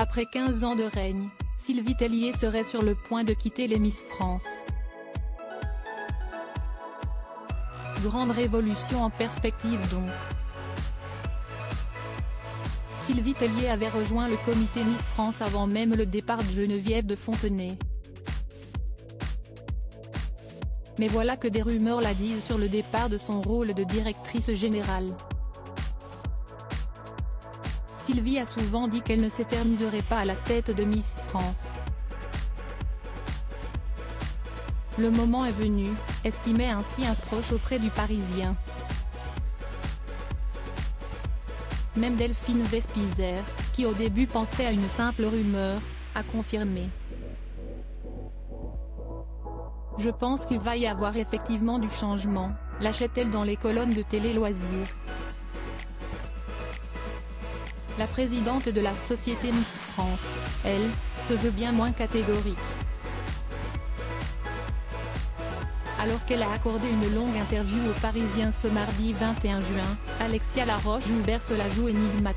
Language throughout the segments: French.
Après 15 ans de règne, Sylvie Tellier serait sur le point de quitter les Miss France. Grande révolution en perspective donc. Sylvie Tellier avait rejoint le comité Miss France avant même le départ de Geneviève de Fontenay. Mais voilà que des rumeurs la disent sur le départ de son rôle de directrice générale. Sylvie a souvent dit qu'elle ne s'éterniserait pas à la tête de Miss France. Le moment est venu, estimait ainsi un proche auprès du Parisien. Même Delphine Vespizer, qui au début pensait à une simple rumeur, a confirmé. Je pense qu'il va y avoir effectivement du changement, lâchait-elle dans les colonnes de Télé Loisirs. La présidente de la société Miss France, elle, se veut bien moins catégorique. Alors qu'elle a accordé une longue interview aux Parisiens ce mardi 21 juin, Alexia Laroche-Joubert se la joue énigmatique.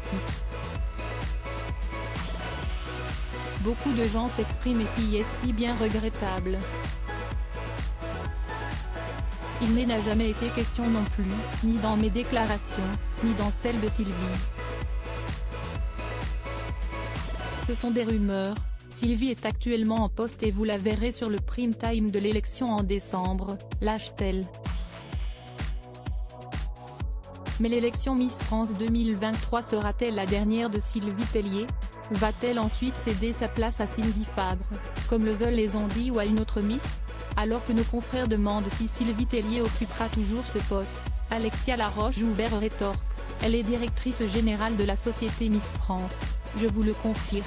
Beaucoup de gens s'expriment et si est bien regrettable. Il n'a jamais été question non plus, ni dans mes déclarations, ni dans celles de Sylvie. Ce sont des rumeurs, Sylvie est actuellement en poste et vous la verrez sur le prime time de l'élection en décembre, lâche-t-elle. Mais l'élection Miss France 2023 sera-t-elle la dernière de Sylvie Tellier, ou va-t-elle ensuite céder sa place à Cindy Fabre, comme le veulent les ondits ou à une autre Miss? Alors que nos confrères demandent si Sylvie Tellier occupera toujours ce poste, Alexia Laroche-Joubert rétorque, elle est directrice générale de la société Miss France. Je vous le confirme.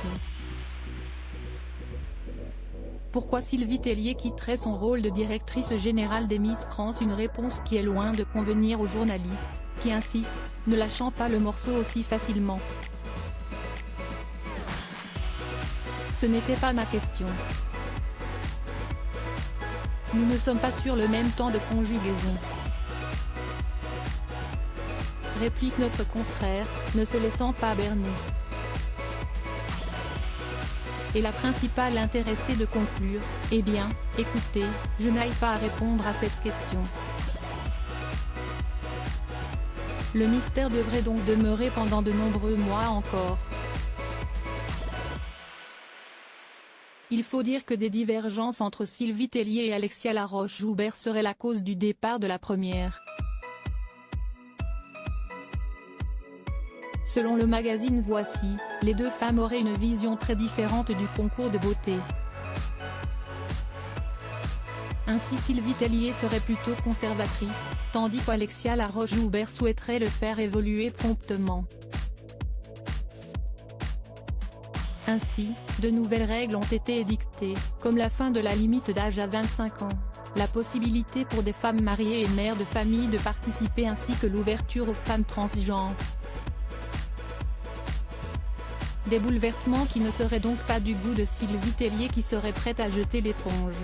Pourquoi Sylvie Tellier quitterait son rôle de directrice générale des Miss France? Une réponse qui est loin de convenir aux journalistes, qui insistent, ne lâchant pas le morceau aussi facilement. Ce n'était pas ma question. Nous ne sommes pas sur le même temps de conjugaison. Réplique notre confrère, ne se laissant pas berner. Et la principale intéressée de conclure, eh bien, écoutez, je n'aille pas à répondre à cette question. Le mystère devrait donc demeurer pendant de nombreux mois encore. Il faut dire que des divergences entre Sylvie Tellier et Alexia Laroche-Joubert seraient la cause du départ de la première. Selon le magazine Voici, les deux femmes auraient une vision très différente du concours de beauté. Ainsi Sylvie Tellier serait plutôt conservatrice, tandis qu'Alexia Laroche-Joubert souhaiterait le faire évoluer promptement. Ainsi, de nouvelles règles ont été édictées, comme la fin de la limite d'âge à 25 ans, la possibilité pour des femmes mariées et mères de famille de participer ainsi que l'ouverture aux femmes transgenres. Des bouleversements qui ne seraient donc pas du goût de Sylvie Tellier qui serait prête à jeter l'éponge.